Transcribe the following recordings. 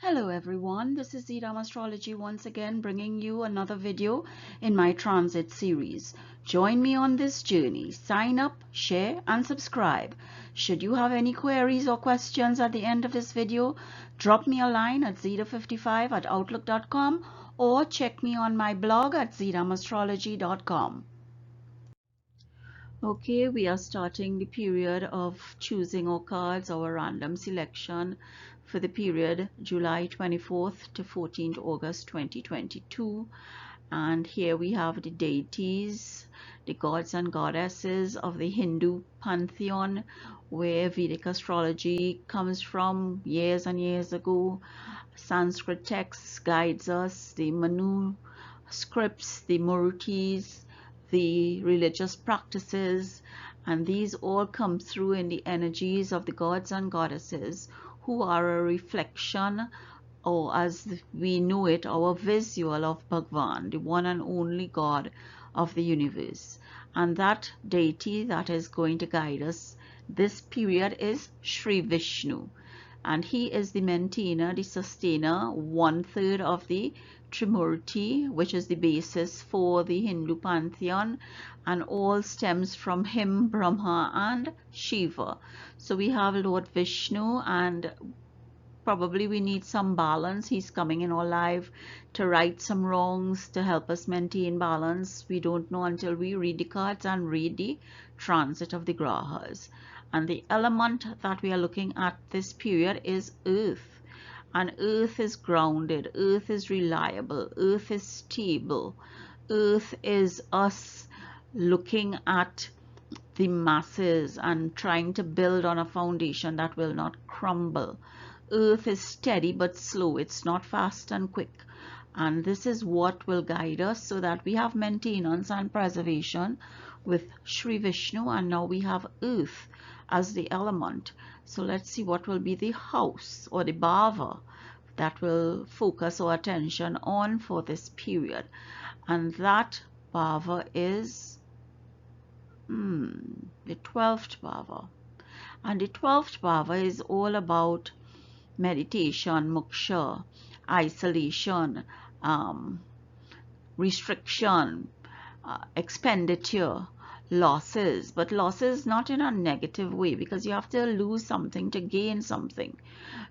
Hello everyone, this is Astrology once again bringing you another video in my transit series. Join me on this journey. Sign up, share and subscribe. Should you have any queries or questions at the end of this video, drop me a line at zeta55@outlook.com or check me on my blog at zetastrology.com. Okay, we are starting the period of choosing our cards, our random selection for the period July 24th to 14th August 2022. And here we have the deities, the gods and goddesses of the Hindu pantheon, where Vedic astrology comes from years and years ago. Sanskrit texts guides us, the Manu scripts, the Murtis, the religious practices, and these all come through in the energies of the gods and goddesses, who are a reflection, or as we know it, our visual of Bhagwan, the one and only God of the universe. And that deity that is going to guide us this period is Sri Vishnu, and he is the maintainer, the sustainer, 1/3 of the Trimurti, which is the basis for the Hindu pantheon, and all stems from him, Brahma and Shiva. So we have Lord Vishnu, and probably we need some balance. He's coming in our life to right some wrongs, to help us maintain balance. We don't know until we read the cards and read the transit of the grahas. And the element that we are looking at this period is earth. And earth is grounded, earth is reliable, earth is stable, earth is us looking at the masses and trying to build on a foundation that will not crumble. Earth is steady but slow, it's not fast and quick. And this is what will guide us so that we have maintenance and preservation with Sri Vishnu, and now we have earth as the element. So let's see what will be the house or the bhava that will focus our attention on for this period. And that bhava is the 12th bhava. And the 12th bhava is all about meditation, moksha, isolation, restriction, expenditure, losses, but losses not in a negative way, because you have to lose something to gain something,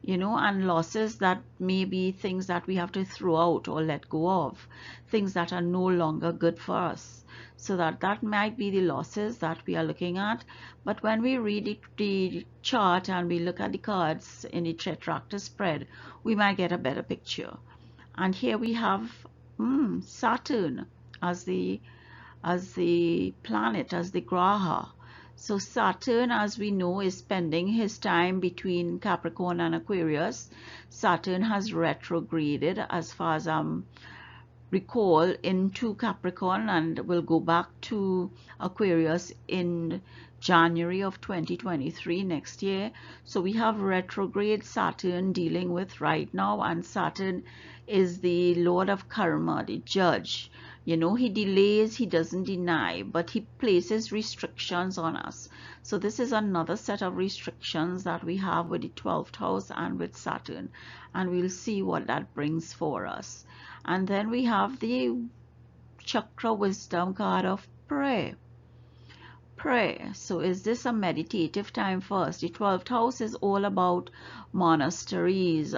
and losses that may be things that we have to throw out or let go of, things that are no longer good for us. So that might be the losses that we are looking at. But when we read the chart and we look at the cards in the tetractys spread, we might get a better picture. And here we have Saturn as the planet, as the graha. So Saturn, as we know, is spending his time between Capricorn and Aquarius. Saturn has retrograded, as far as recall, into Capricorn, and will go back to Aquarius in January of 2023, next year. So we have retrograde Saturn dealing with right now, and Saturn is the lord of karma, the judge. He delays, he doesn't deny, but he places restrictions on us. So this is another set of restrictions that we have with the 12th house and with Saturn, and we'll see what that brings for us. And then we have the chakra wisdom card of prayer. So is this a meditative time for us? The 12th house is all about monasteries,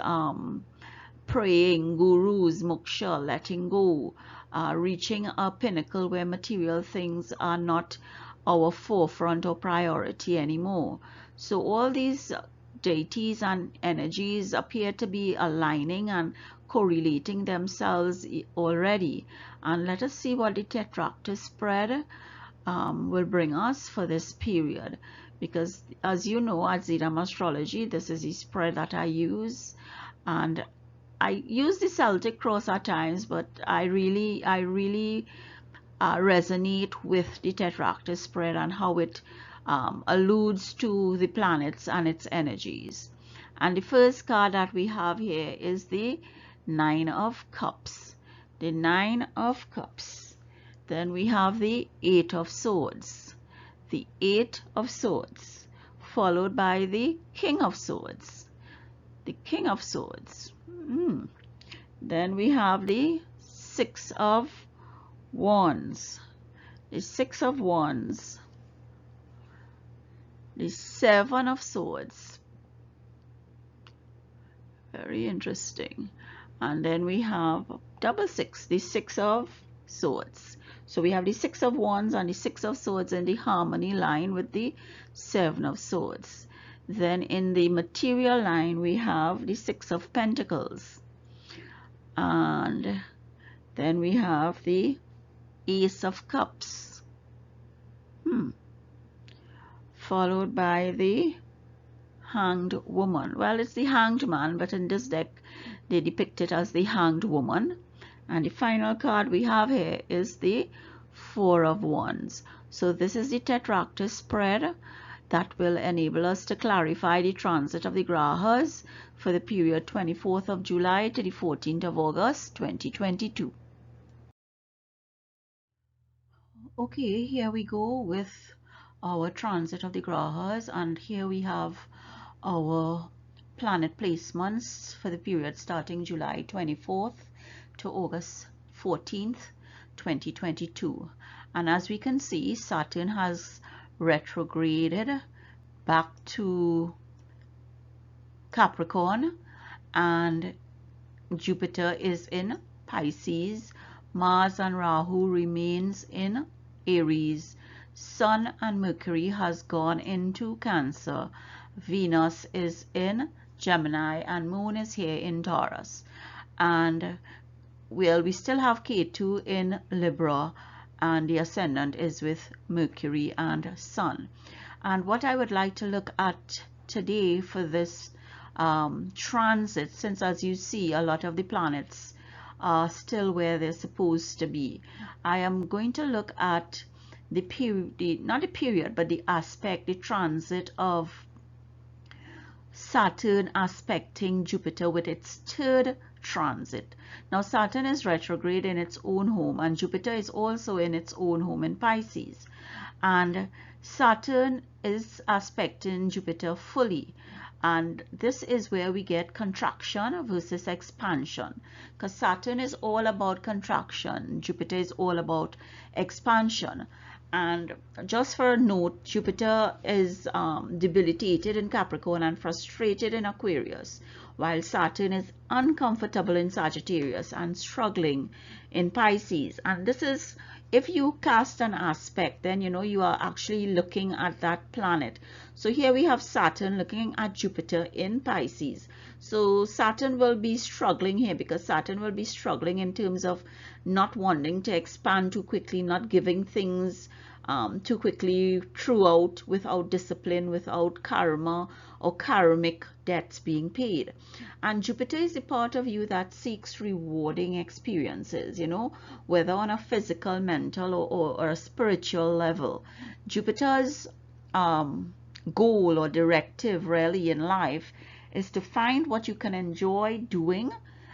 praying, gurus, moksha, letting go, reaching a pinnacle where material things are not our forefront or priority anymore. So all these deities and energies appear to be aligning and correlating themselves already. And let us see what the tetractys spread will bring us for this period, because as you know, at Zeta Astrology, this is the spread that I use, and I use the Celtic cross at times, but I really resonate with the tetractys spread and how it alludes to the planets and its energies. And the first card that we have here is the 9 of Cups. The 9 of Cups. Then we have the 8 of Swords. The 8 of Swords, followed by the King of Swords. The King of Swords. Then we have the Six of Wands, the Six of Wands, the Seven of Swords. Very interesting. And then we have double six, the Six of Swords. So we have the Six of Wands and the Six of Swords in the harmony line with the Seven of Swords. Then in the material line we have the Six of Pentacles. And then we have the Ace of Cups. Followed by the Hanged Woman. Well, it's the Hanged Man, but in this deck they depict it as the Hanged Woman. And the final card we have here is the Four of Wands. So this is the tetractys spread that will enable us to clarify the transit of the grahas for the period 24th of July to the 14th of August 2022. Okay, here we go with our transit of the grahas, and here we have our planet placements for the period starting July 24th to August 14th, 2022. And as we can see, Saturn has retrograded back to Capricorn, and Jupiter is in Pisces. Mars and Rahu remains in Aries. Sun and Mercury has gone into Cancer. Venus is in Gemini and Moon is here in Taurus. And well, we still have Ketu in Libra, and the ascendant is with Mercury and Sun. And what I would like to look at today for this transit, since as you see a lot of the planets are still where they're supposed to be, I am going to look at the period, not the period, but the aspect, the transit of Saturn aspecting Jupiter with its third transit. Now Saturn is retrograde in its own home, and Jupiter is also in its own home in Pisces, and Saturn is aspecting Jupiter fully, and this is where we get contraction versus expansion, because Saturn is all about contraction, Jupiter is all about expansion. And just for a note, Jupiter is debilitated in Capricorn and frustrated in Aquarius, while Saturn is uncomfortable in Sagittarius and struggling in Pisces. And this is, if you cast an aspect, then you know you are actually looking at that planet. So here we have Saturn looking at Jupiter in Pisces. So Saturn will be struggling here, because Saturn will be struggling in terms of not wanting to expand too quickly, not giving things too quickly throughout, without discipline, without karma or karmic debts being paid. And Jupiter is the part of you that seeks rewarding experiences, you know, whether on a physical, mental or a spiritual level. Jupiter's goal or directive really in life is to find what you can enjoy doing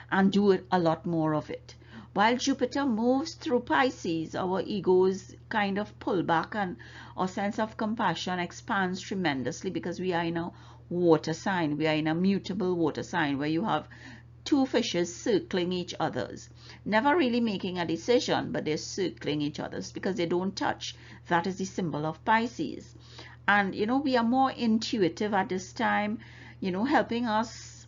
and do it a lot more of it. While Jupiter moves through Pisces, our egos kind of pull back, and our sense of compassion expands tremendously, because we are in a water sign. We are in a mutable water sign where you have two fishes circling each other's, never really making a decision, but they're circling each other's because they don't touch. That is the symbol of Pisces. And you know, we are more intuitive at this time, you know, helping us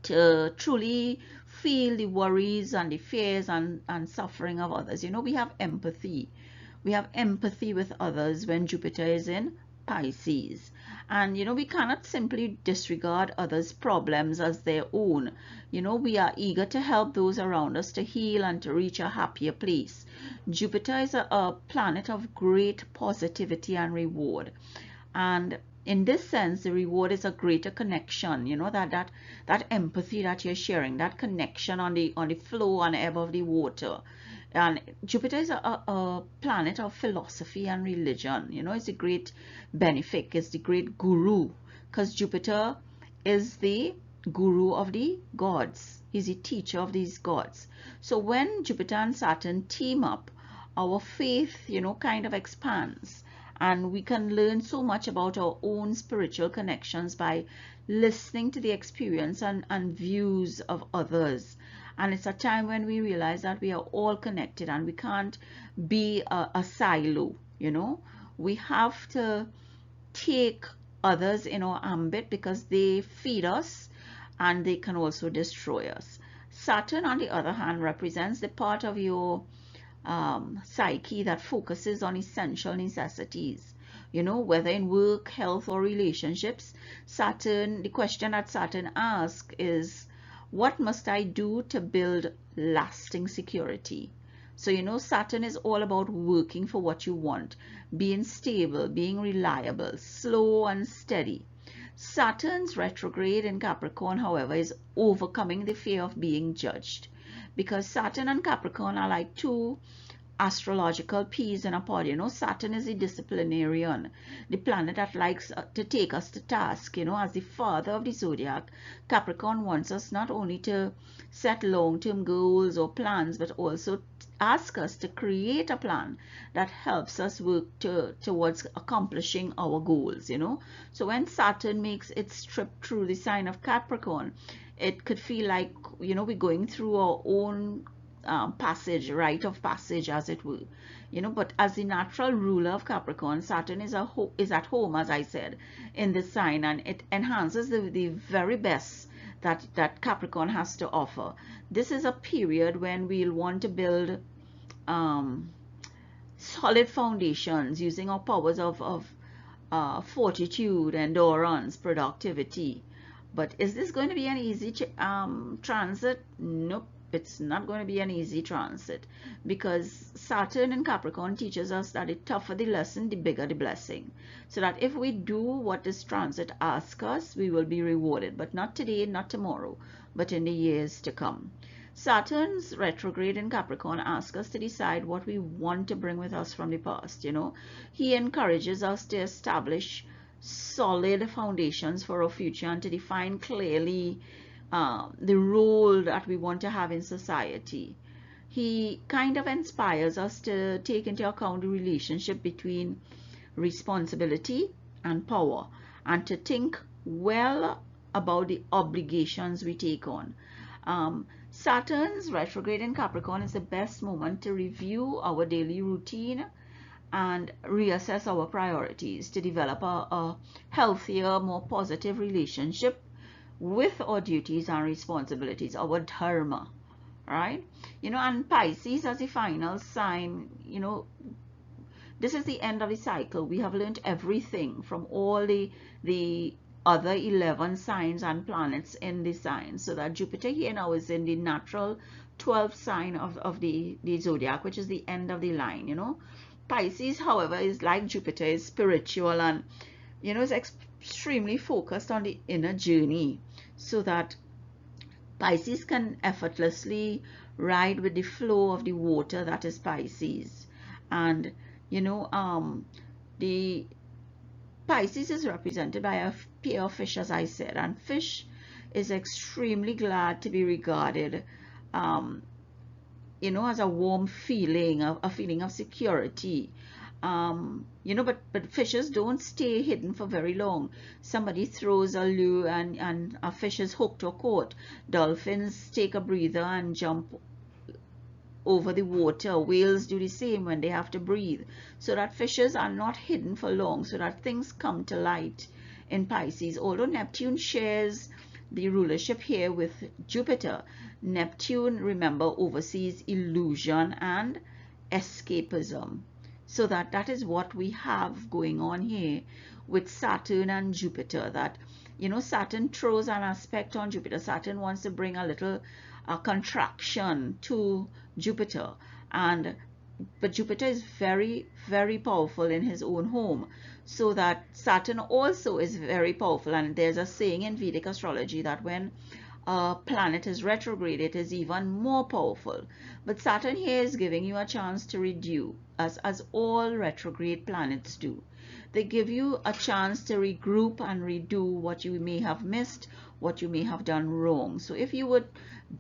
to truly feel the worries and the fears and suffering of others. You know, we have empathy. We have empathy with others when Jupiter is in Pisces. And you know, we cannot simply disregard others' problems as their own. You know, we are eager to help those around us to heal and to reach a happier place. Jupiter is a planet of great positivity and reward. And in this sense, the reward is a greater connection, you know, that empathy that you're sharing, that connection on the flow and ebb of the water. And Jupiter is a planet of philosophy and religion. You know, it's a great benefic, it's the great guru, because Jupiter is the guru of the gods. He's the teacher of these gods. So when Jupiter and Saturn team up, our faith, you know, kind of expands. And we can learn so much about our own spiritual connections by listening to the experience and views of others. And it's a time when we realize that we are all connected and we can't be a silo, you know. We have to take others in our ambit because they feed us and they can also destroy us. Saturn, on the other hand, represents the part of your psyche that focuses on essential necessities. You know, whether in work, health, or relationships, Saturn, the question that Saturn asks is, what must I do to build lasting security? So, you know, Saturn is all about working for what you want, being stable, being reliable, slow and steady. Saturn's retrograde in Capricorn, however, is overcoming the fear of being judged, because Saturn and Capricorn are like two astrological peas in a pod. You know, Saturn is the disciplinarian, the planet that likes to take us to task. You know, as the father of the zodiac, Capricorn wants us not only to set long-term goals or plans, but also ask us to create a plan that helps us work towards accomplishing our goals, you know. So when Saturn makes its trip through the sign of Capricorn, it could feel like, you know, we're going through our own passage, rite of passage, as it were, you know. But as the natural ruler of Capricorn, Saturn is at home, as I said, in this sign, and it enhances the very best that Capricorn has to offer. This is a period when we'll want to build solid foundations using our powers of fortitude, endurance, productivity. But is this going to be an easy transit? Nope, it's not going to be an easy transit, because Saturn in Capricorn teaches us that the tougher the lesson, the bigger the blessing. So that if we do what this transit asks us, we will be rewarded, but not today, not tomorrow, but in the years to come. Saturn's retrograde in Capricorn asks us to decide what we want to bring with us from the past, you know. He encourages us to establish solid foundations for our future and to define clearly the role that we want to have in society. He kind of inspires us to take into account the relationship between responsibility and power, and to think well about the obligations we take on. Saturn's retrograde in Capricorn is the best moment to review our daily routine and reassess our priorities to develop a healthier, more positive relationship with our duties and responsibilities, our dharma, right? You know, and Pisces as the final sign, you know, this is the end of the cycle. We have learned everything from all the other 11 signs and planets in the sign. So that Jupiter here now is in the natural 12th sign of the zodiac, which is the end of the line, you know. Pisces, however, is like Jupiter, is spiritual and, you know, is extremely focused on the inner journey, so that Pisces can effortlessly ride with the flow of the water that is Pisces. And, you know, the Pisces is represented by a pair of fish, as I said, and fish is extremely glad to be regarded, you know, as a warm feeling, a feeling of security. You know, but fishes don't stay hidden for very long. Somebody throws a lure and a fish is hooked or caught. Dolphins take a breather and jump over the water. Whales do the same when they have to breathe. So that fishes are not hidden for long, so that things come to light in Pisces. Although Neptune shares the rulership here with Jupiter, Neptune, remember, oversees illusion and escapism. So that is what we have going on here with Saturn and Jupiter. That, you know, Saturn throws an aspect on Jupiter. Saturn wants to bring a little contraction to Jupiter, but Jupiter is very, very powerful in his own home, so that Saturn also is very powerful. And there's a saying in Vedic astrology that when a planet is retrograde, it is even more powerful. But Saturn here is giving you a chance to redo, as all retrograde planets do. They give you a chance to regroup and redo what you may have missed, what you may have done wrong. So if you were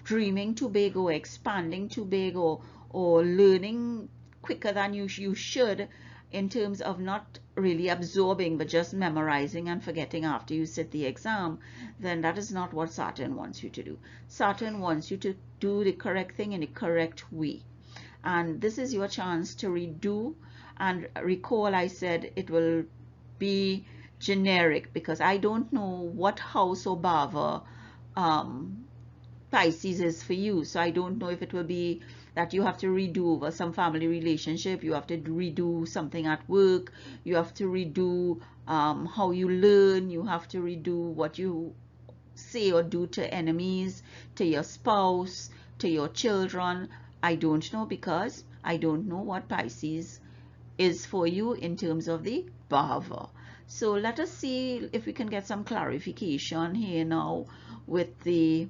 dreaming too big or expanding too big or learning quicker than you should, in terms of not really absorbing but just memorizing and forgetting after you sit the exam, then that is not what Saturn wants you to do. Saturn wants you to do the correct thing in the correct way. And this is your chance to redo. And recall, I said it will be generic because I don't know what house or bhava Pisces is for you. So I don't know if it will be that you have to redo over some family relationship, you have to redo something at work, you have to redo how you learn, you have to redo what you say or do to enemies, to your spouse, to your children. I don't know because I don't know what Pisces is for you in terms of the bhava. So let us see if we can get some clarification here now with the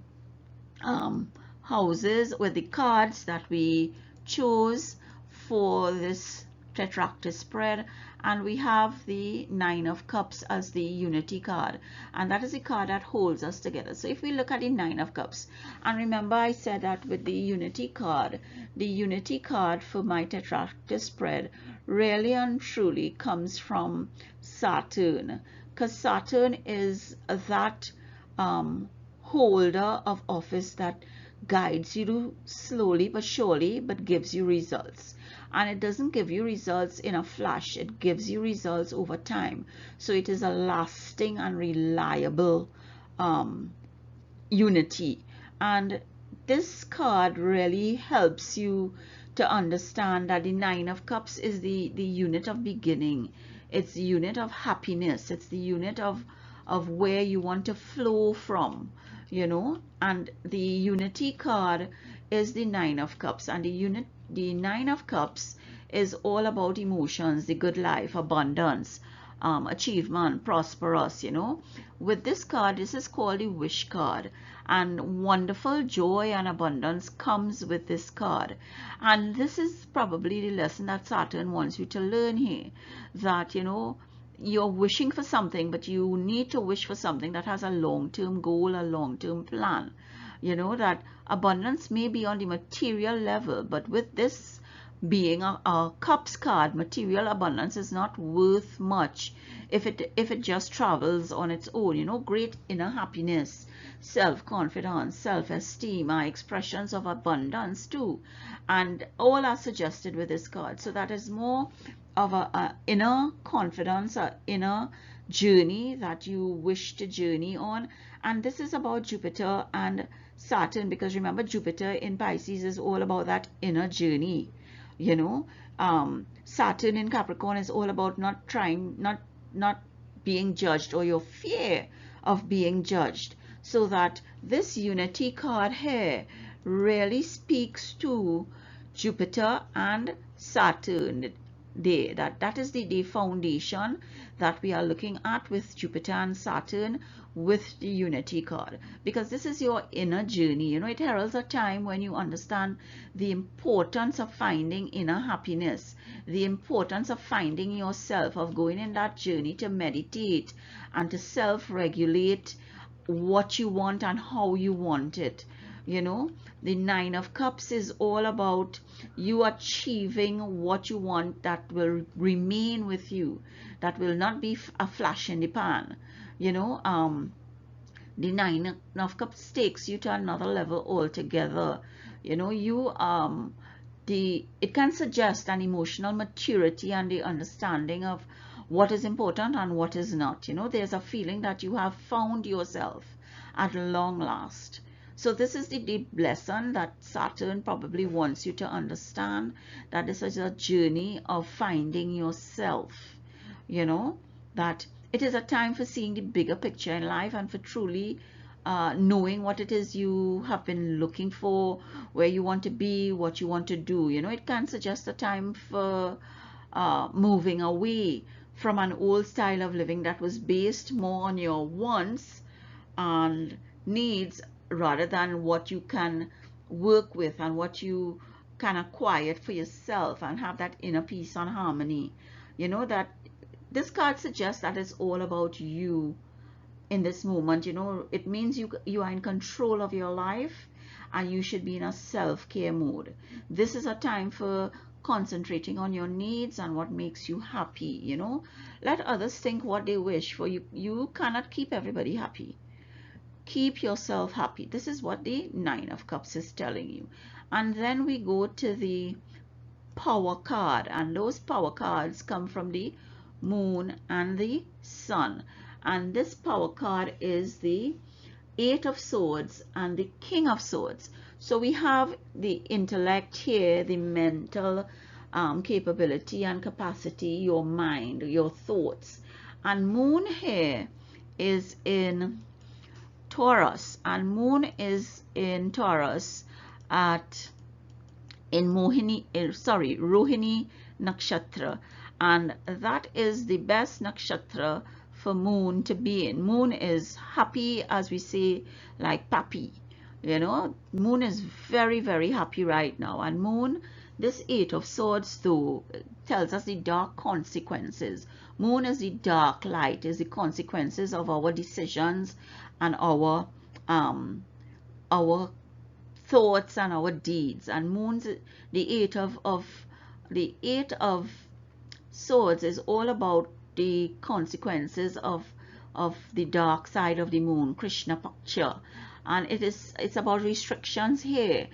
houses, with the cards that we chose for this tetractys spread. And we have the Nine of Cups as the unity card, and that is the card that holds us together. So if we look at the Nine of Cups, and remember I said that with the unity card for my tetractys spread really and truly comes from Saturn, because Saturn is that holder of office that guides you slowly but surely, but gives you results. And it doesn't give you results in a flash, it gives you results over time. So it is a lasting and reliable unity. And this card really helps you to understand that the Nine of Cups is the unit of beginning. It's the unit of happiness. It's the unit of where you want to flow from, you know. And the unity card is the Nine of Cups, and the Nine of Cups is all about emotions, the good life, abundance, achievement, prosperous, you know. With this card, this is called the wish card, and wonderful joy and abundance comes with this card. And this is probably the lesson that Saturn wants you to learn here, that, you know, you're wishing for something, but you need to wish for something that has a long-term goal, a long-term plan. You know, that abundance may be on the material level, but with this being a cups card, material abundance is not worth much if it just travels on its own. You know, great inner happiness, self-confidence, self-esteem are expressions of abundance too, and all are suggested with this card. So that is more of a inner confidence, a inner journey that you wish to journey on. And this is about Jupiter and Saturn, because remember, Jupiter in Pisces is all about that inner journey, you know. Saturn in Capricorn is all about not being judged, or your fear of being judged. So that this unity card here really speaks to Jupiter and Saturn. That is the foundation that we are looking at with Jupiter and Saturn with the unity card, because this is your inner journey. You know, it heralds a time when you understand the importance of finding inner happiness, the importance of finding yourself, of going in that journey to meditate and to self-regulate what you want and how you want it. You know, the Nine of Cups is all about you achieving what you want, that will remain with you, that will not be a flash in the pan. You know, the Nine of Cups takes you to another level altogether. You know, it can suggest an emotional maturity and the understanding of what is important and what is not. You know, there's a feeling that you have found yourself at long last. So this is the deep lesson that Saturn probably wants you to understand, that this is a journey of finding yourself. You know, that it is a time for seeing the bigger picture in life, and for truly knowing what it is you have been looking for, where you want to be, what you want to do. You know, it can suggest a time for moving away from an old style of living that was based more on your wants and needs, rather than what you can work with and what you can acquire for yourself and have that inner peace and harmony. You know, that this card suggests that it's all about you in this moment. You know, it means you are in control of your life, and you should be in a self-care mode. This is a time for concentrating on your needs and what makes you happy. Let others think what they wish for. You cannot keep everybody happy. Keep yourself happy. This is what the Nine of Cups is telling you. And then we go to the power card, and those power cards come from the moon and the sun. And this power card is the Eight of Swords and the King of Swords. So we have the intellect here, the mental capability and capacity, your mind, your thoughts. And moon here is in Taurus, and moon is in Taurus at Rohini Nakshatra, and that is the best nakshatra for moon to be in. Moon is happy, as we say, like papi. Moon is very, very happy right now. And moon, this Eight of Swords though, tells us the dark consequences. Moon is the dark light, is the consequences of our decisions and our thoughts and our deeds. And moon's the Eight of Swords is all about the consequences of the dark side of the moon, Krishna Paksha. And it's about restrictions here,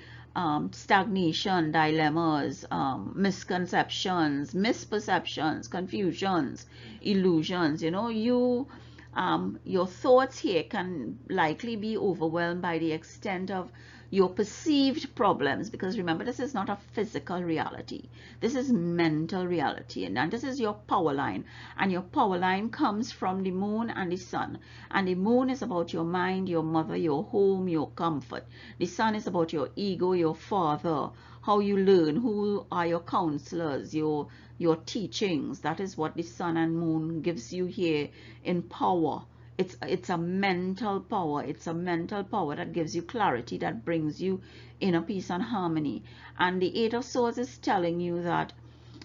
stagnation, dilemmas, misconceptions, misperceptions, confusions, illusions. Your thoughts here can likely be overwhelmed by the extent of your perceived problems, because remember, this is not a physical reality. This is mental reality, and this is your power line. And your power line comes from the moon and the sun. And the moon is about your mind, your mother, your home, your comfort. The sun is about your ego, your father, how you learn, who are your counselors, your teachings. That is what the sun and moon gives you here in power. It's a mental power. It's a mental power that gives you clarity, that brings you inner peace and harmony. And the Eight of Swords is telling you that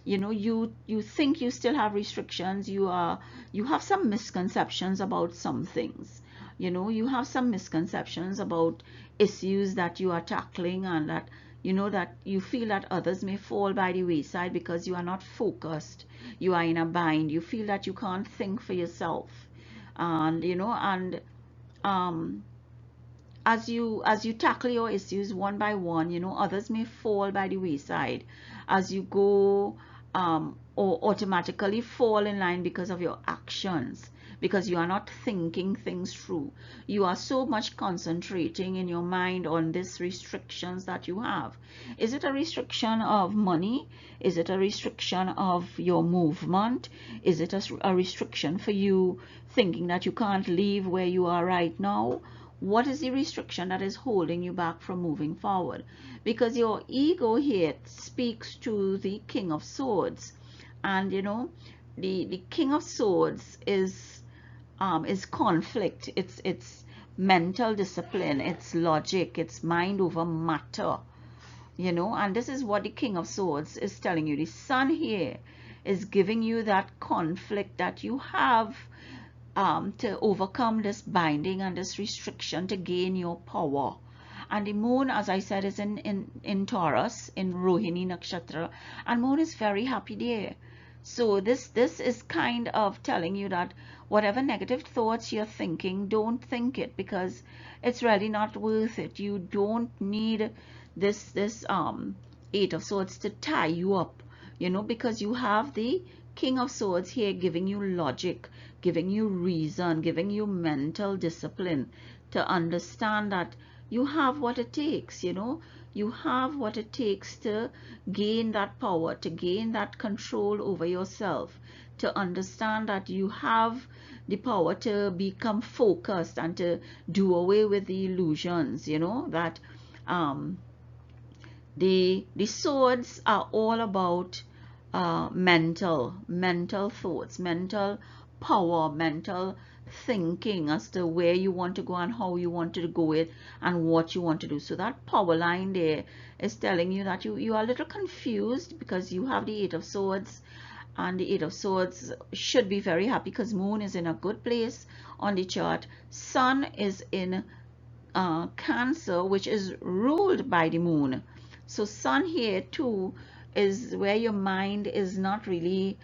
you think you still have restrictions. You have some misconceptions about some things. You have some misconceptions about issues that you are tackling, and that that you feel that others may fall by the wayside because you are not focused. You are in a bind. You feel that you can't think for yourself. And as you tackle your issues one by one, others may fall by the wayside as you go, or automatically fall in line because of your actions, because you are not thinking things through. You are so much concentrating in your mind on these restrictions that you have. Is it a restriction of money? Is it a restriction of your movement? Is it a restriction for you thinking that you can't leave where you are right now? What is the restriction that is holding you back from moving forward? Because your ego here speaks to the King of Swords. And the King of Swords is conflict. It's mental discipline, it's logic, it's mind over matter. And this is what the King of Swords is telling you. The sun here is giving you that conflict that you have, to overcome this binding and this restriction to gain your power. And the moon, as I said, is in Taurus, in Rohini Nakshatra, and moon is very happy there. So this is kind of telling you that whatever negative thoughts you're thinking, don't think it, because it's really not worth it. You don't need this Eight of Swords to tie you up, because you have the King of Swords here giving you logic, giving you reason, giving you mental discipline to understand that you have what it takes. You have what it takes to gain that power, to gain that control over yourself, to understand that you have the power to become focused and to do away with the illusions. That the swords are all about mental thoughts, mental power, mental thinking as to where you want to go and how you want to go it and what you want to do. So that power line there is telling you that you are a little confused because you have the Eight of Swords, and the Eight of Swords should be very happy because moon is in a good place on the chart. Sun is in Cancer, which is ruled by the moon. So sun here too is where your mind is not really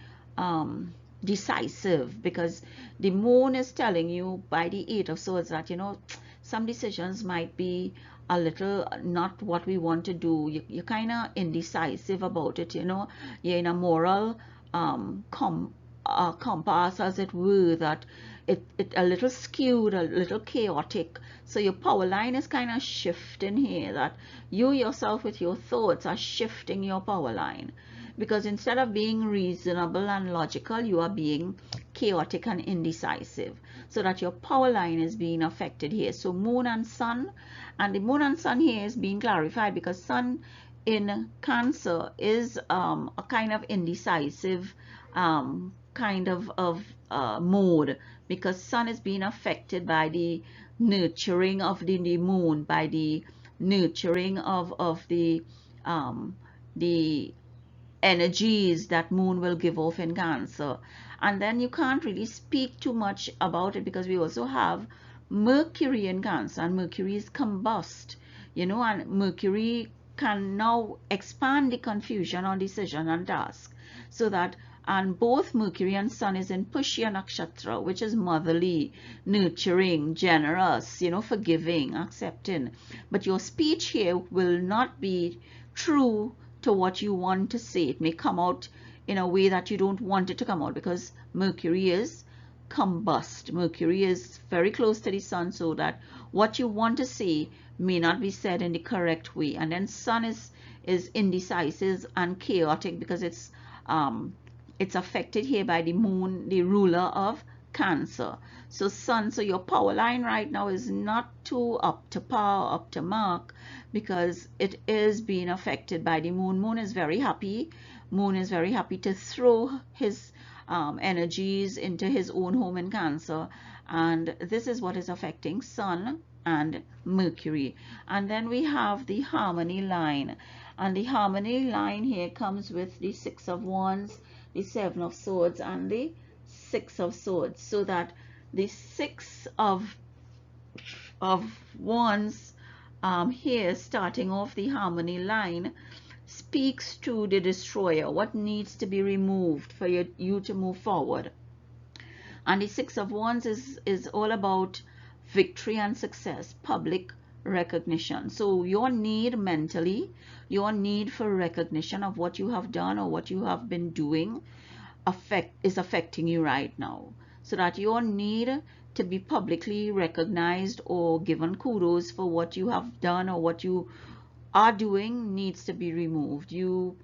decisive, because the moon is telling you by the Eight of Swords that, you know, some decisions might be a little not what we want to do. You're kind of indecisive about it, you know. You're in a moral compass, as it were, that it a little skewed, a little chaotic. So your power line is kind of shifting here, that you yourself with your thoughts are shifting your power line, because instead of being reasonable and logical, you are being chaotic and indecisive, so that your power line is being affected here. So moon and sun, and the moon and sun here is being clarified because sun in Cancer is a kind of indecisive kind of mode, because sun is being affected by the nurturing of the moon, by the nurturing of the energies that moon will give off in Cancer. And then you can't really speak too much about it, because we also have Mercury in Cancer, and Mercury is combust, you know, and Mercury can now expand the confusion on decision and task. So that, and both Mercury and Sun is in Pushya Nakshatra, which is motherly, nurturing, generous, you know, forgiving, accepting. But your speech here will not be true to what you want to say. It may come out in a way that you don't want it to come out, because Mercury is combust. Mercury is very close to the Sun, so that what you want to say may not be said in the correct way. And then Sun is indecisive and chaotic, because it's affected here by the moon, the ruler of Cancer. So Sun, so your power line right now is not too up to par, up to mark, because it is being affected by the moon. Moon is very happy. Moon is very happy to throw his energies into his own home in Cancer, and this is what is affecting Sun and Mercury. And then we have the harmony line, and the harmony line here comes with the Six of Wands, the Seven of Swords, and the Six of Swords. So that the Six of Wands here, starting off the harmony line, speaks to the destroyer, what needs to be removed for you to move forward. And the Six of Wands is all about victory and success, public recognition. So your need mentally, your need for recognition of what you have done or what you have been doing is affecting you right now. So that your need to be publicly recognized or given kudos for what you have done or what you are doing needs to be removed. You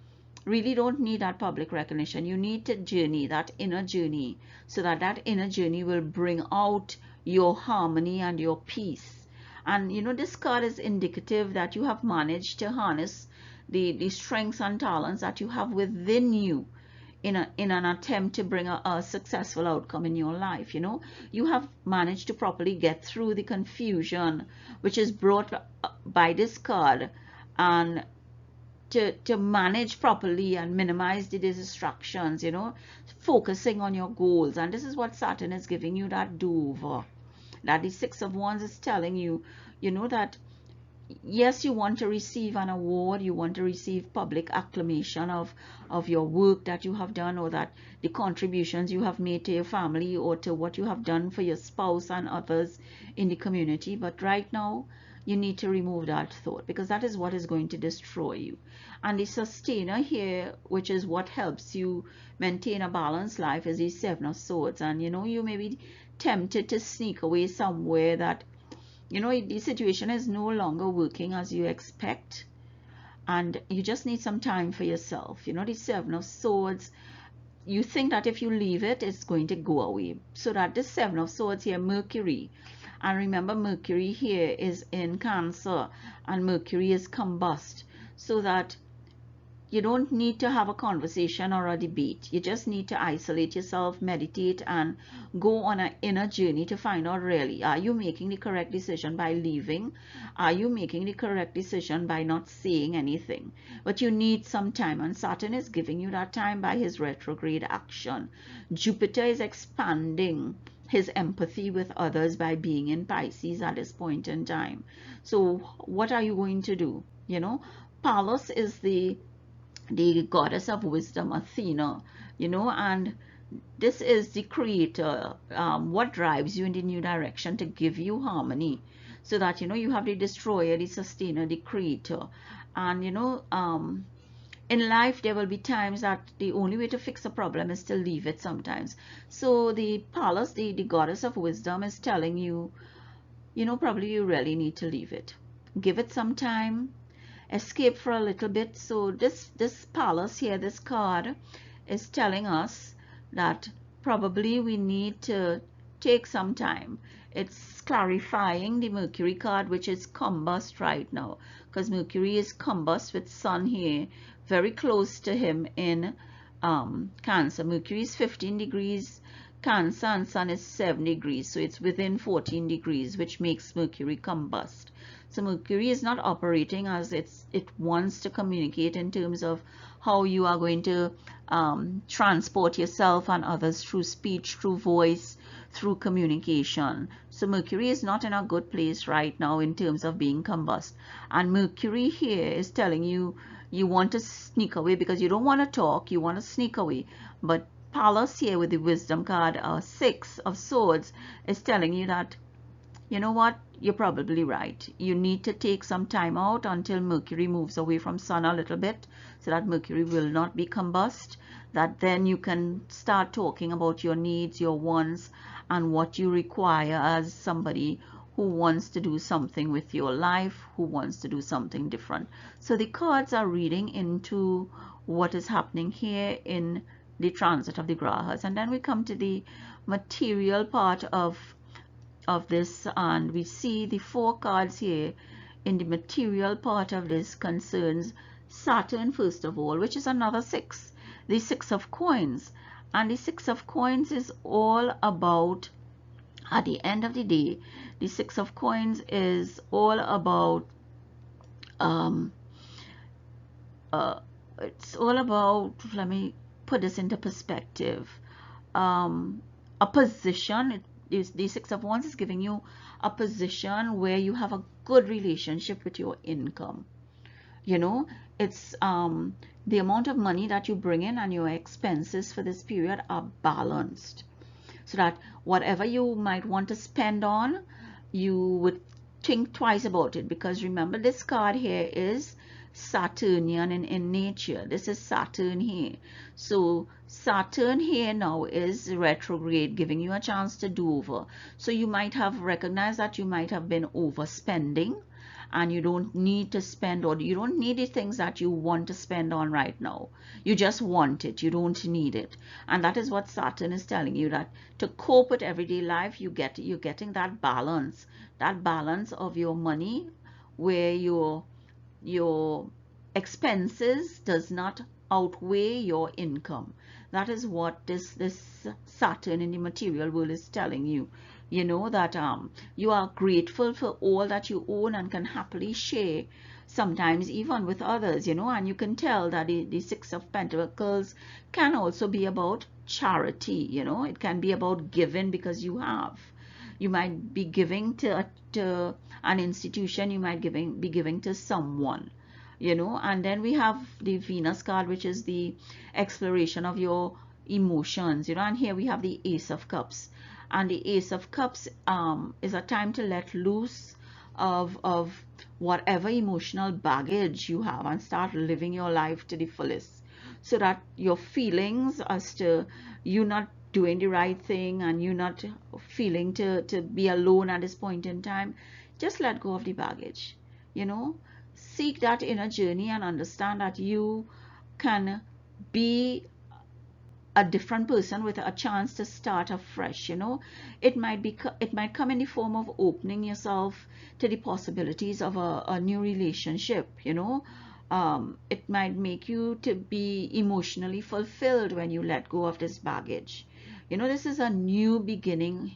really don't need that public recognition. You need to journey, that inner journey, so that that inner journey will bring out your harmony and your peace. And you know, this card is indicative that you have managed to harness the strengths and talents that you have within you in an attempt to bring a successful outcome in your life. You know, you have managed to properly get through the confusion which is brought by this card, and to manage properly and minimize the distractions, you know, focusing on your goals. And this is what Saturn is giving you, that do-over, that the Six of Wands is telling you, you know, that yes, you want to receive an award, you want to receive public acclamation of your work that you have done, or that the contributions you have made to your family, or to what you have done for your spouse and others in the community. But right now, you need to remove that thought, because that is what is going to destroy you. And the sustainer here, which is what helps you maintain a balanced life, is the Seven of Swords. And you know, you may be tempted to sneak away somewhere, that you know the situation is no longer working as you expect, and you just need some time for yourself. You know, the Seven of Swords, you think that if you leave it, it's going to go away. So that the Seven of Swords here, Mercury, and remember, Mercury here is in Cancer, and Mercury is combust, so that you don't need to have a conversation or a debate. You just need to isolate yourself, meditate, and go on an inner journey to find out, really, are you making the correct decision by leaving? Are you making the correct decision by not saying anything? But you need some time, and Saturn is giving you that time by his retrograde action. Jupiter is expanding his empathy with others by being in Pisces at this point in time. So what are you going to do? You know, Pallas is the the goddess of wisdom, Athena, and this is the creator, what drives you in the new direction to give you harmony, so that you have the destroyer, the sustainer, the creator. And in life there will be times that the only way to fix a problem is to leave it sometimes. So the Pallas, the goddess of wisdom, is telling you, probably you really need to leave it, give it some time, escape for a little bit. So this Pallas here, this card, is telling us that probably we need to take some time. It's clarifying the Mercury card, which is combust right now, because Mercury is combust with Sun here, very close to him in Cancer. Mercury is 15 degrees Cancer and Sun is 7 degrees, so it's within 14 degrees, which makes Mercury combust. So Mercury is not operating as it wants to communicate in terms of how you are going to transport yourself and others through speech, through voice, through communication. So Mercury is not in a good place right now in terms of being combust. And Mercury here is telling you, you want to sneak away because you don't want to talk, you want to sneak away. But Pallas here with the wisdom card, 6 of Swords, is telling you that, you know what, you're probably right. You need to take some time out until Mercury moves away from Sun a little bit, so that Mercury will not be combust, that then you can start talking about your needs, your wants, and what you require as somebody who wants to do something with your life, who wants to do something different. So the cards are reading into what is happening here in the transit of the grahas. And then we come to the material part of this, and we see the 4 cards here in the material part of this concerns Saturn, first of all, which is another 6, the 6 of coins. And the 6 of coins is all about, at the end of the day, the 6 of coins is all about it's all about, let me put this into perspective, a position. The 6 of Wands is giving you a position where you have a good relationship with your income. It's the amount of money that you bring in and your expenses for this period are balanced, so that whatever you might want to spend on, you would think twice about it. Because remember, this card here is Saturnian in nature. This is Saturn here. So Saturn here now is retrograde, giving you a chance to do over. So you might have recognized that you might have been overspending, and you don't need to spend, or you don't need the things that you want to spend on right now. You just want it, you don't need it. And that is what Saturn is telling you, that to cope with everyday life, you're getting that balance of your money, where your expenses does not outweigh your income. That is what this Saturn in the material world is telling you. That you are grateful for all that you own and can happily share, sometimes even with others, and you can tell that the 6 of Pentacles can also be about charity. It can be about giving, because you might be giving to an institution, you might be giving to someone, and then we have the Venus card, which is the exploration of your emotions, and here we have the Ace of Cups. And the Ace of Cups is a time to let loose of whatever emotional baggage you have and start living your life to the fullest, so that your feelings as to you not doing the right thing and you not feeling to be alone at this point in time, just let go of the baggage. Seek that inner journey and understand that you can be a different person with a chance to start afresh. It might come in the form of opening yourself to the possibilities of a new relationship. It might make you to be emotionally fulfilled when you let go of this baggage. This is a new beginning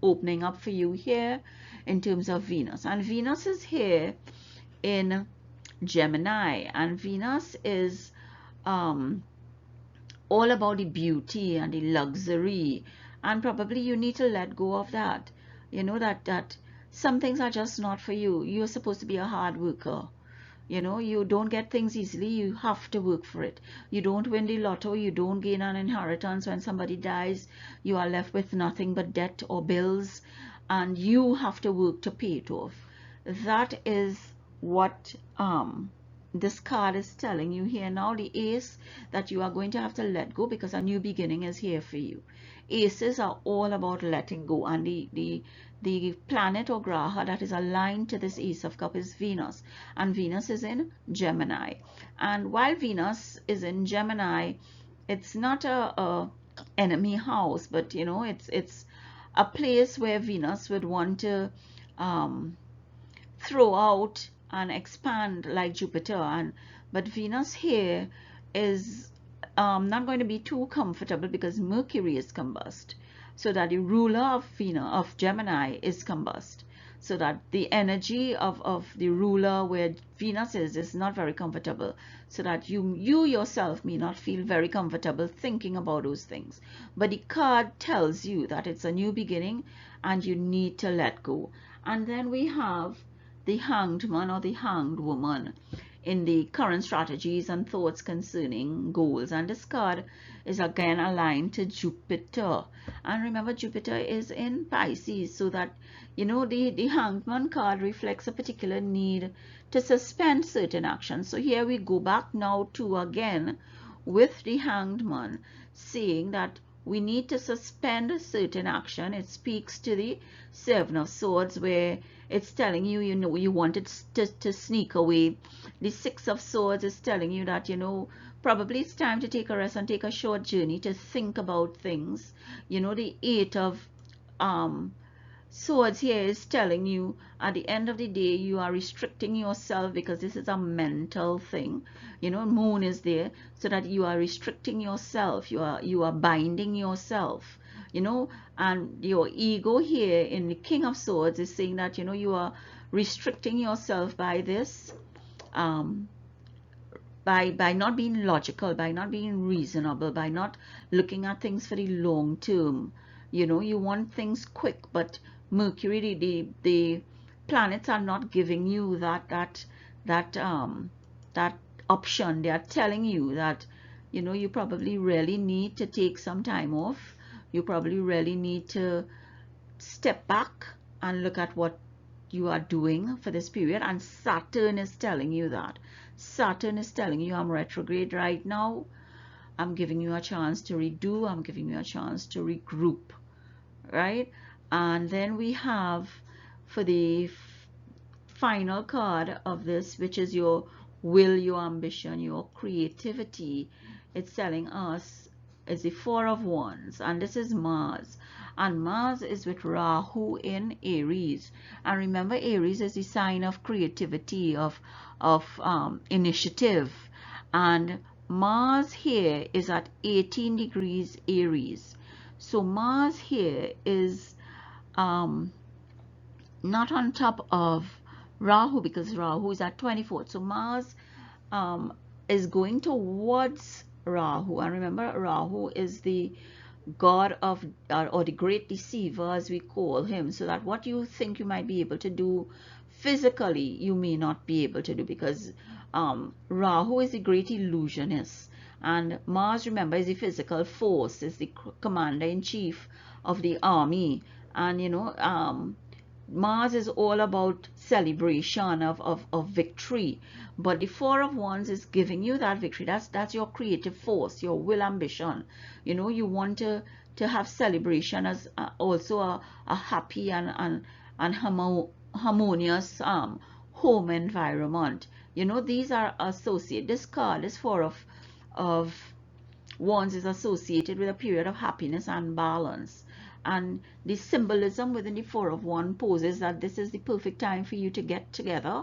opening up for you here in terms of Venus. And Venus is here in Gemini, and Venus is all about the beauty and the luxury, and probably you need to let go of that. That some things are just not for you. You're supposed to be a hard worker. You know, you don't get things easily. You have to work for it. You don't win the lotto. You don't gain an inheritance. When somebody dies, you are left with nothing but debt or bills, and you have to work to pay it off. That is what this card is telling you here now. The ace, that you are going to have to let go because a new beginning is here for you. Aces are all about letting go, and the planet or graha that is aligned to this ace of cup is Venus, and Venus is in Gemini. And while Venus is in Gemini, it's not a enemy house, but you know, it's a place where Venus would want to um, throw out and expand like Jupiter. And but Venus here is not going to be too comfortable because Mercury is combust, so that the ruler of Venus, of Gemini, is combust, so that the energy of the ruler where Venus is not very comfortable, so that you yourself may not feel very comfortable thinking about those things. But the card tells you that it's a new beginning and you need to let go. And then we have the Hanged Man or the Hanged Woman in the current strategies and thoughts concerning goals. And this card is again aligned to Jupiter. And remember, Jupiter is in Pisces, so that, you know, the Hanged Man card reflects a particular need to suspend certain actions. So here we go back now to again with the Hanged Man, saying that we need to suspend a certain action. It speaks to the Seven of Swords, where it's telling you, you know, you wanted to sneak away. The Six of Swords is telling you that, you know, probably it's time to take a rest and take a short journey to think about things. You know, the Eight of Swords here is telling you at the end of the day you are restricting yourself, because this is a mental thing. You know, Moon is there, so that you are restricting yourself, you are binding yourself, you know. And your ego here in the King of Swords is saying that, you know, you are restricting yourself by this by not being logical, by not being reasonable, by not looking at things for the long term. You know, you want things quick, but Mercury, the planets are not giving you that option. They are telling you that, you know, you probably really need to take some time off. You probably really need to step back and look at what you are doing for this period. And Saturn is telling you that. Saturn is telling you, I'm retrograde right now. I'm giving you a chance to redo. I'm giving you a chance to regroup, right? And then we have for the final card of this, which is your will, your ambition, your creativity. It's telling us is the Four of Wands, and this is Mars. And Mars is with Rahu in Aries. And remember, Aries is the sign of creativity, of initiative. And Mars here is at 18 degrees Aries. So Mars here is not on top of Rahu, because Rahu is at 24th. So Mars is going towards Rahu. And remember, Rahu is the god of or the great deceiver, as we call him, so that what you think you might be able to do physically, you may not be able to do, because Rahu is the great illusionist, and Mars, remember, is the physical force, is the commander-in-chief of the army. And you know, Mars is all about celebration of victory, but the Four of Wands is giving you that victory. That's your creative force, your will, ambition. You know, you want to have celebration as also a happy and harmonious home environment. You know, these are associated. This card, this Four of Wands, is associated with a period of happiness and balance. And the symbolism within the Four of Wands poses that this is the perfect time for you to get together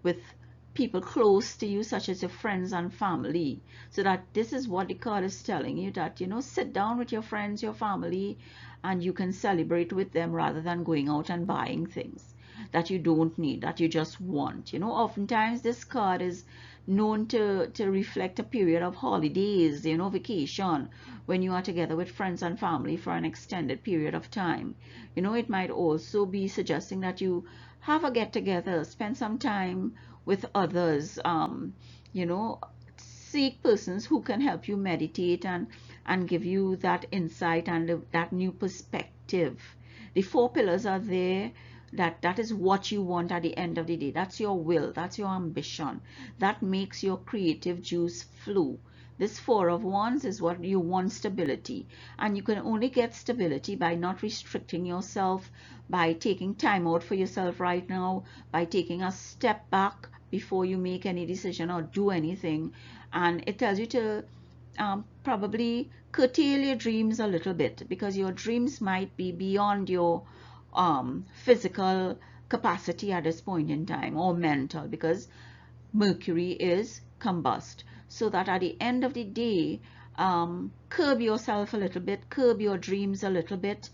with people close to you, such as your friends and family. So that this is what the card is telling you, that, you know, sit down with your friends, your family, and you can celebrate with them rather than going out and buying things that you don't need, that you just want. You know, oftentimes this card is known to reflect a period of holidays, you know, vacation, when you are together with friends and family for an extended period of time. You know, it might also be suggesting that you have a get together, spend some time with others. You know, seek persons who can help you meditate and give you that insight and that new perspective. The four pillars are there. That is what you want at the end of the day. That's your will, that's your ambition, that makes your creative juice flow. This four of wands is what you want: stability. And you can only get stability by not restricting yourself, by taking time out for yourself right now, by taking a step back before you make any decision or do anything. And it tells you to probably curtail your dreams a little bit, because your dreams might be beyond your physical capacity at this point in time, or mental, because Mercury is combust. So that at the end of the day, curb yourself a little bit, curb your dreams a little bit,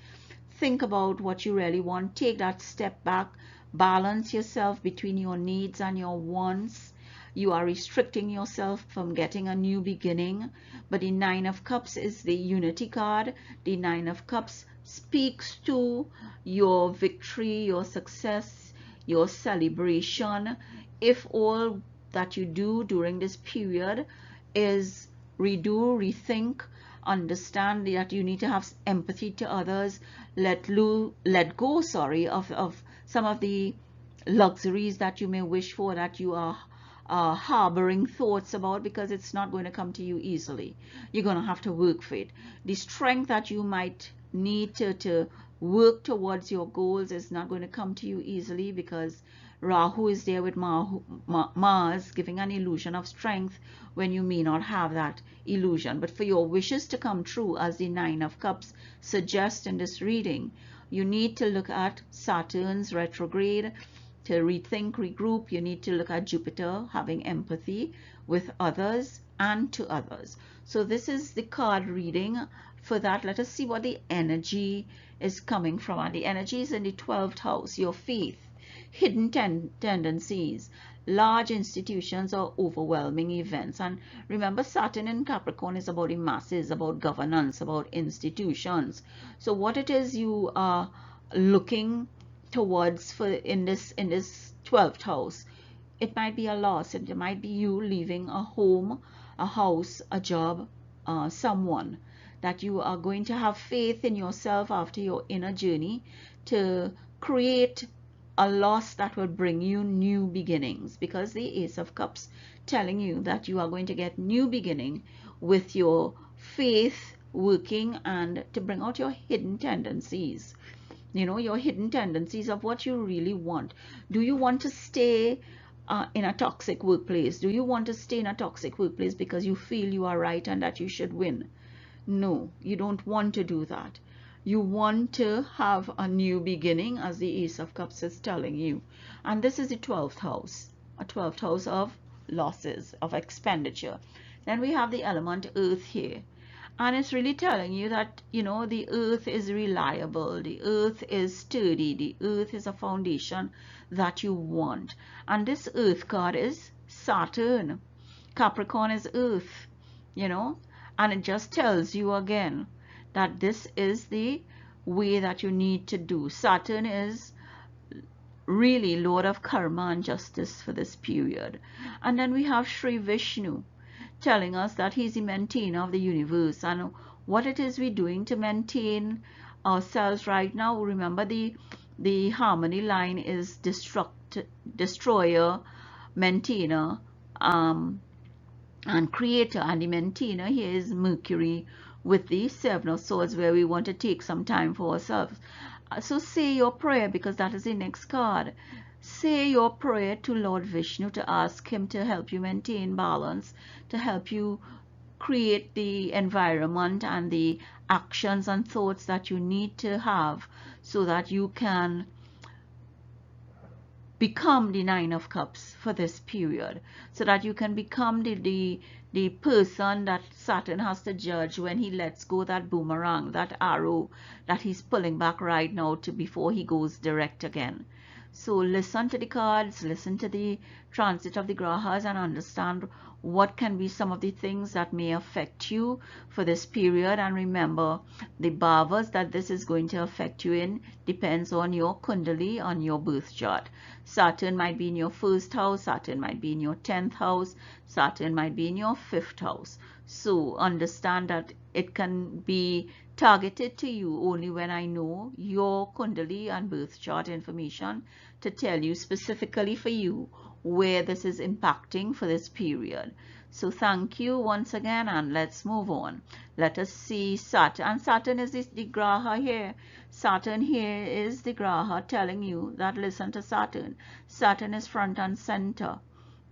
think about what you really want, take that step back, balance yourself between your needs and your wants. You are restricting yourself from getting a new beginning. But the Nine of Cups is the unity card. The Nine of Cups speaks to your victory, your success, your celebration. If all that you do during this period is redo, rethink, understand that you need to have empathy to others, let go, sorry, of some of the luxuries that you may wish for, that you are harboring thoughts about, because it's not going to come to you easily. You're going to have to work for it. The strength that you might need to work towards your goals is not going to come to you easily, because Rahu is there with Mars, giving an illusion of strength when you may not have that illusion. But for your wishes to come true, as the Nine of Cups suggests in this reading, you need to look at Saturn's retrograde to rethink, regroup. You need to look at Jupiter, having empathy with others and to others. So this is the card reading for that. Let us see what the energy is coming from. And the energy is in the 12th house, your faith, hidden tendencies, large institutions, or overwhelming events. And remember, Saturn in Capricorn is about the masses, about governance, about institutions. So what it is you are looking towards for in this 12th house, it might be a loss. It might be you leaving a home, a house, a job, someone, that you are going to have faith in yourself after your inner journey to create a loss that will bring you new beginnings, because the Ace of Cups telling you that you are going to get new beginning with your faith working, and to bring out your hidden tendencies. You know, your hidden tendencies of what you really want. Do you want to stay in a toxic workplace? Do you want to stay in a toxic workplace because you feel you are right and that you should win? No, you don't want to do that. You want to have a new beginning, as the Ace of Cups is telling you. And this is the 12th house, a 12th house of losses, of expenditure. Then we have the element earth here. And it's really telling you that, you know, the earth is reliable, the earth is sturdy, the earth is a foundation that you want. And this earth card is Saturn. Capricorn is earth, you know, and it just tells you again that this is the way that you need to do. Saturn is really Lord of karma and justice for this period. And then we have Sri Vishnu telling us that he's the maintainer of the universe, and what it is we're doing to maintain ourselves right now. Remember, the harmony line is destroyer, maintainer, and creator, and the maintainer here is Mercury with the Seven of Swords, where we want to take some time for ourselves. So say your prayer, because that is the next card. Say your prayer to Lord Vishnu to ask him to help you maintain balance, to help you create the environment and the actions and thoughts that you need to have, so that you can become the Nine of Cups for this period, so that you can become the person that Saturn has to judge when he lets go that boomerang, that arrow that he's pulling back right now to before he goes direct again. So listen to the cards, listen to the transit of the grahas and understand what can be some of the things that may affect you for this period. And remember, the bhavas that this is going to affect you in depends on your kundali, on your birth chart. Saturn might be in your first house, Saturn might be in your 10th house, Saturn might be in your 5th house. So understand that it can be targeted to you only when I know your kundali and birth chart information to tell you specifically for you where this is impacting for this period. So thank you once again, and let's move on. Let us see Saturn. And Saturn is the graha here. Saturn here is the graha telling you that listen to Saturn. Saturn is front and center,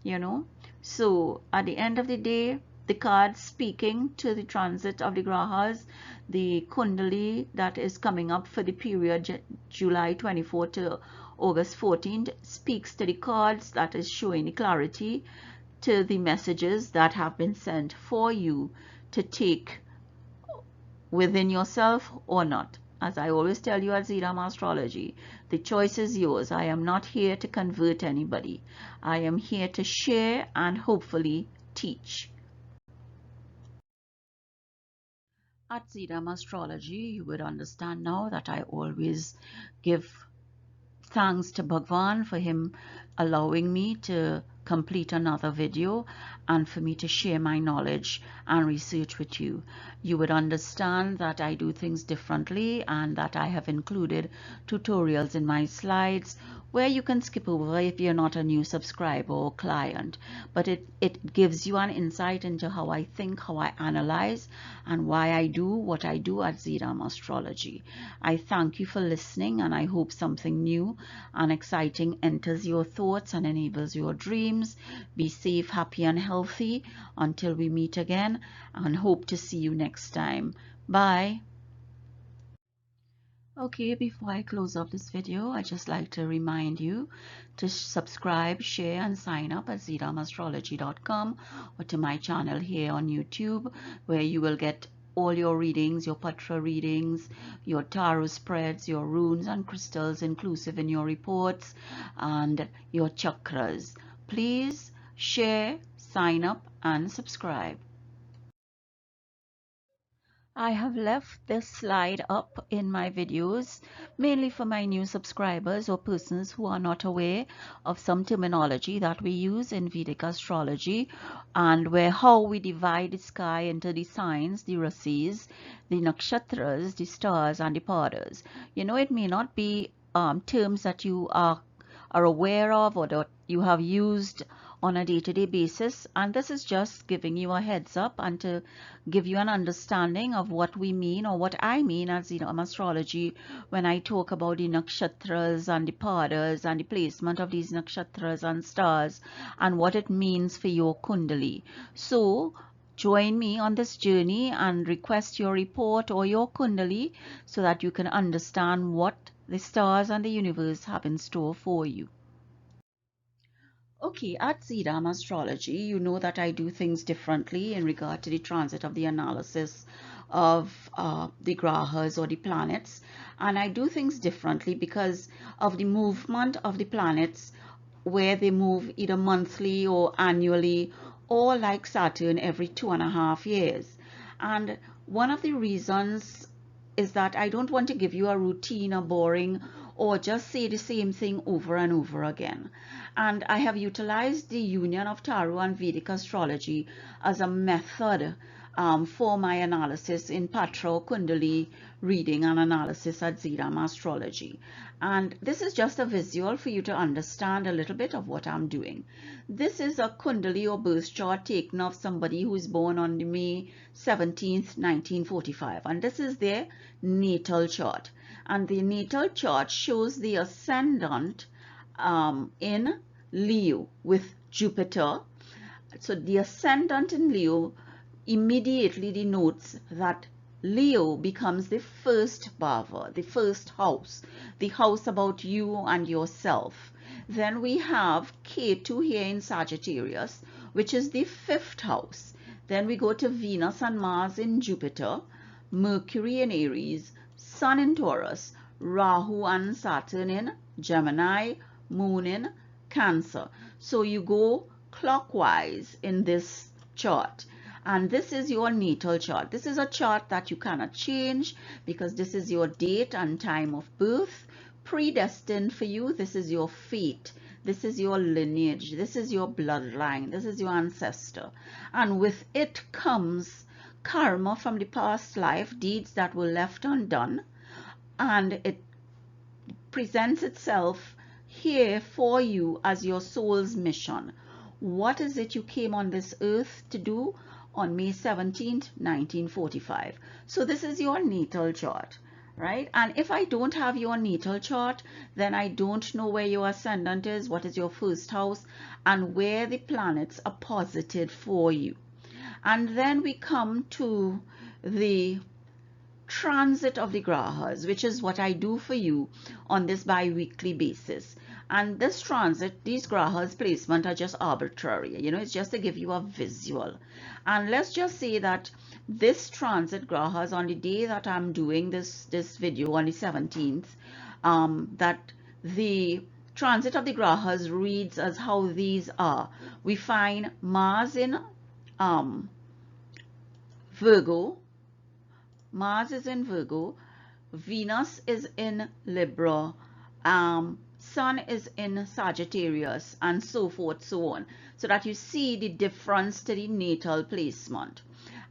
you know. So at the end of the day, the card speaking to the transit of the grahas, the kundali that is coming up for the period July 24 to August 14th speaks to the cards that is showing the clarity to the messages that have been sent for you to take within yourself or not. As I always tell you at Zeeram Astrology, the choice is yours. I am not here to convert anybody. I am here to share and hopefully teach. At Zeeram Astrology, you would understand now that I always give thanks to Bhagwan for him allowing me to complete another video and for me to share my knowledge and research with you. You would understand that I do things differently and that I have included tutorials in my slides where you can skip over if you're not a new subscriber or client, but it gives you an insight into how I think, how I analyze, and why I do what I do at Zeeram Astrology. I thank you for listening, and I hope something new and exciting enters your thoughts and enables your dreams. Be safe, happy, and healthy until we meet again, and hope to see you next time. Bye. Okay, before I close off this video, I just like to remind you to subscribe, share, and sign up at zeeramastrology.com or to my channel here on YouTube, where you will get all your readings, your patra readings, your tarot spreads, your runes and crystals inclusive in your reports, and your chakras. Please share, sign up, and subscribe. I have left this slide up in my videos mainly for my new subscribers or persons who are not aware of some terminology that we use in Vedic astrology, and where how we divide the sky into the signs, the rasis, the nakshatras, the stars, and the padas. You know, it may not be terms that you are aware of or that you have used on a day-to-day basis, and this is just giving you a heads up and to give you an understanding of what we mean, or what I mean as astrology, when I talk about the nakshatras and the padas and the placement of these nakshatras and stars and what it means for your kundali. So join me on this journey and request your report or your kundali so that you can understand what the stars and the universe have in store for you. Okay, at Zeeram Astrology, you know that I do things differently in regard to the transit of the analysis of the grahas or the planets. And I do things differently because of the movement of the planets, where they move either monthly or annually, or like Saturn every 2.5 years. And one of the reasons is that I don't want to give you a routine or boring or just say the same thing over and over again. And I have utilized the union of tarot and Vedic astrology as a method for my analysis in Patra Kundali reading and analysis at Zeeram Astrology. And this is just a visual for you to understand a little bit of what I'm doing. This is a Kundali or birth chart taken of somebody who is born on May 17th, 1945. And this is their natal chart. And the natal chart shows the ascendant in Leo with Jupiter. So the ascendant in Leo immediately denotes that Leo becomes the first bhava, the first house, the house about you and yourself. Then we have Ketu here in Sagittarius, which is the 5th house. Then we go to Venus and Mars in Jupiter, Mercury in Aries, Sun in Taurus, Rahu and Saturn in Gemini, Moon in Cancer. So you go clockwise in this chart. And this is your natal chart. This is a chart that you cannot change because this is your date and time of birth, predestined for you. This is your fate. This is your lineage. This is your bloodline. This is your ancestor. And with it comes karma from the past life, deeds that were left undone. And it presents itself here for you as your soul's mission. What is it you came on this earth to do on May 17th, 1945? So this is your natal chart, right? And if I don't have your natal chart, then I don't know where your ascendant is, what is your first house, and where the planets are posited for you. And then we come to the transit of the grahas, which is what I do for you on this bi-weekly basis. And this transit, these grahas placement are just arbitrary, you know, it's just to give you a visual. And let's just say that this transit grahas on the day that I'm doing this video on the 17th, that the transit of the grahas reads as how these are. We find Mars in Virgo. Mars is in Virgo, Venus is in Libra, Sun is in Sagittarius, and so forth, so on, so that you see the difference to the natal placement.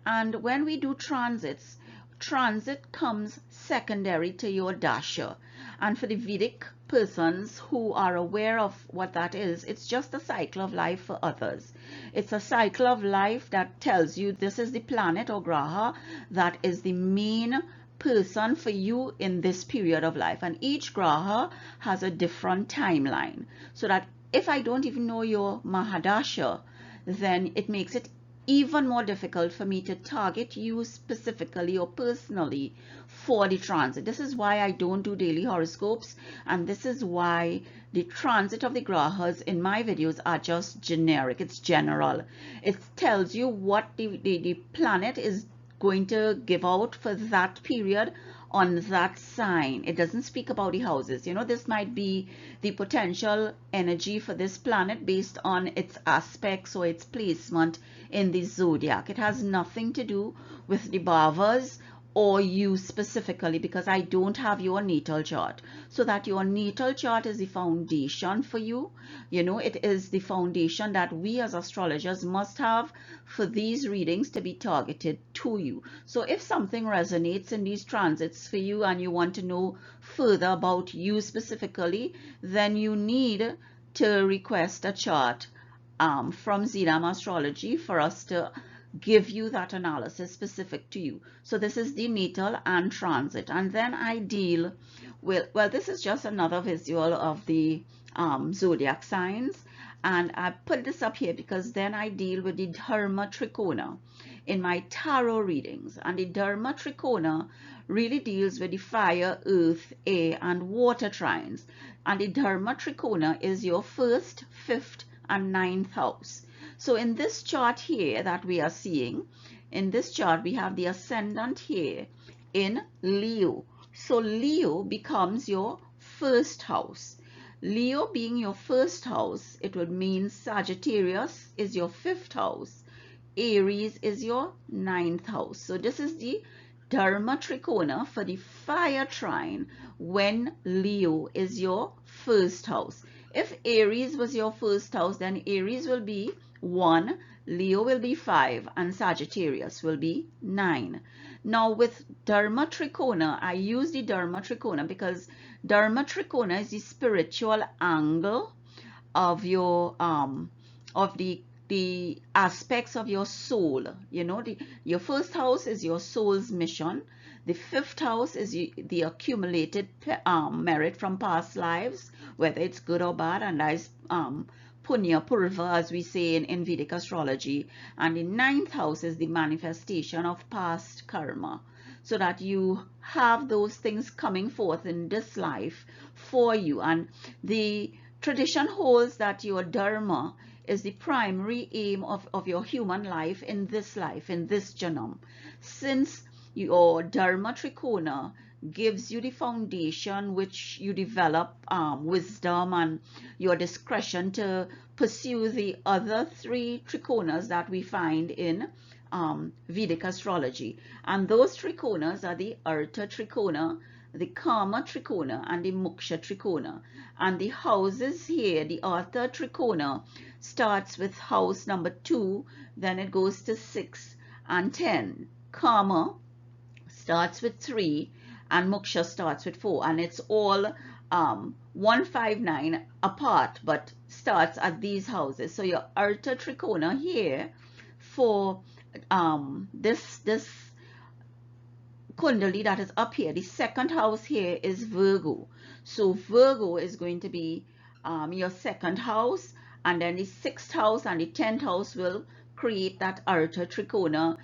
And when we do transits, transit comes secondary to your dasha. And for the Vedic persons who are aware of what that is, it's just a cycle of life for others. It's a cycle of life that tells you this is the planet or graha that is the main person for you in this period of life. And each graha has a different timeline. So that if I don't even know your Mahadasha, then it makes it even more difficult for me to target you specifically or personally for the transit. This is why I don't do daily horoscopes, and this is why the transit of the grahas in my videos are just generic. It's general. It tells you what the planet is going to give out for that period on that sign. It doesn't speak about the houses. You know, this might be the potential energy for this planet based on its aspects or its placement in the zodiac. It has nothing to do with the bhavas or you specifically, because I don't have your natal chart. So that your natal chart is the foundation for you. You know, it is the foundation that we as astrologers must have for these readings to be targeted to you. So if something resonates in these transits for you and you want to know further about you specifically, then you need to request a chart from Zidam Astrology for us to give you that analysis specific to you. So this is the natal and transit. And then I deal with, well, this is just another visual of the zodiac signs. And I put this up here because then I deal with the Dharma Trikona in my tarot readings. And the Dharma Trikona really deals with the fire, earth, air, and water trines. And the Dharma Trikona is your first, fifth, and ninth house. So in this chart here that we are seeing, in this chart we have the ascendant here in Leo. So Leo becomes your first house. Leo being your first house, it would mean Sagittarius is your fifth house, Aries is your ninth house. So this is the Dharma Trikona for the fire trine when Leo is your first house. If Aries was your first house, then Aries will be 1, Leo will be 5, and Sagittarius will be 9. Now with Dharma Trikona, I use the Dharma Trikona because Dharma Trikona is the spiritual angle of your of the aspects of your soul. You know, your first house is your soul's mission. The fifth house is the accumulated merit from past lives, whether it's good or bad, and that is punya purva, as we say in Vedic astrology. And the ninth house is the manifestation of past karma, so that you have those things coming forth in this life for you. And the tradition holds that your dharma is the primary aim of your human life, in this janam. Since your Dharma Trikona gives you the foundation which you develop wisdom and your discretion to pursue the other 3 trikonas that we find in Vedic astrology. And those trikonas are the Artha trikona, the Kama trikona, and the Moksha trikona. And the houses here, the Artha trikona starts with house number 2, then it goes to 6 and 10. Kama starts with 3 and Moksha starts with 4, and it's all 159 apart, but starts at these houses. So your Artha trikona here for this Kundali that is up here, the second house here is Virgo. So Virgo is going to be your second house, and then the 6th house and the 10th house will create that Artha trikona,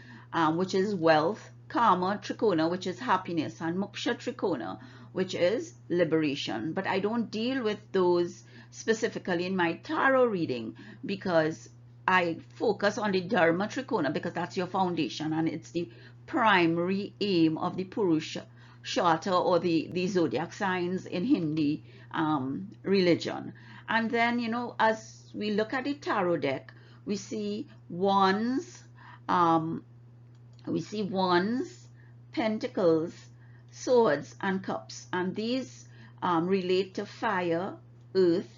which is wealth, Kama trikona, which is happiness, and Moksha trikona, which is liberation. But I don't deal with those specifically in my tarot reading, because I focus on the Dharma trikona, because that's your foundation and it's the primary aim of the Purusha Shata, or the zodiac signs in Hindi religion. And then, you know, as we look at the tarot deck, we see wands, pentacles, swords, and cups. And these relate to fire, earth,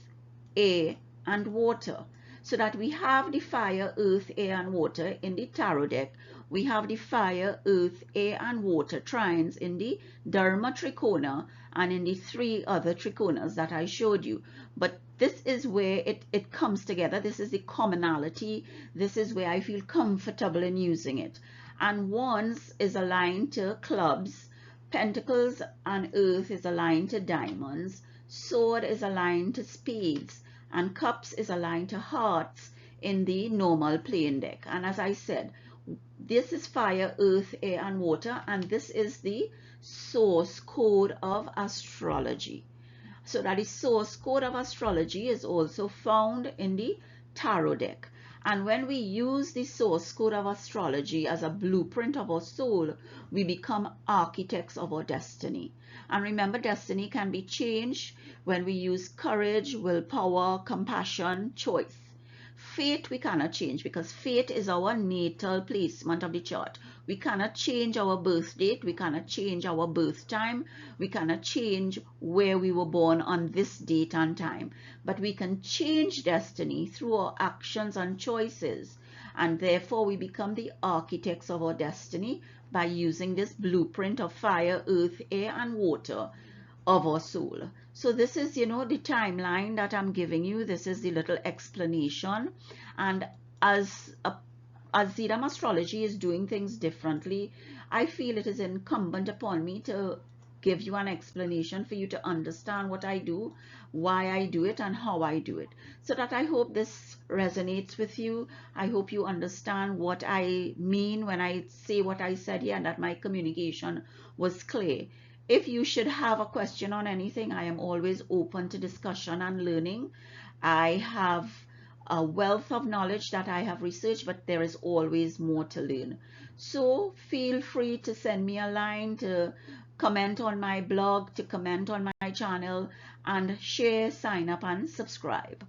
air, and water. So that we have the fire, earth, air, and water in the tarot deck. We have the fire, earth, air, and water trines in the Dharma trikona and in the 3 other trikonas that I showed you. But this is where it comes together. This is the commonality. This is where I feel comfortable in using it. And wands is aligned to clubs. Pentacles and earth is aligned to diamonds. Sword is aligned to spades. And cups is aligned to hearts in the normal plane deck. And as I said, this is fire, earth, air, and water, and this is the source code of astrology. So that the source code of astrology is also found in the tarot deck. And when we use the source code of astrology as a blueprint of our soul, we become architects of our destiny. And remember, destiny can be changed when we use courage, willpower, compassion, choice. Fate we cannot change, because fate is our natal placement of the chart. We cannot change our birth date. We cannot change our birth time. We cannot change where we were born on this date and time. But we can change destiny through our actions and choices. And therefore we become the architects of our destiny by using this blueprint of fire, earth, air, and water of our soul. So this is, you know, the timeline that I'm giving you. This is the little explanation. And as Zedam Astrology is doing things differently, I feel it is incumbent upon me to give you an explanation for you to understand what I do, why I do it, and how I do it. So that I hope this resonates with you. I hope you understand what I mean when I say what I said here, and that my communication was clear. If you should have a question on anything, I am always open to discussion and learning. I have a wealth of knowledge that I have researched, but there is always more to learn. So feel free to send me a line, to comment on my blog, to comment on my channel, and share, sign up, and subscribe.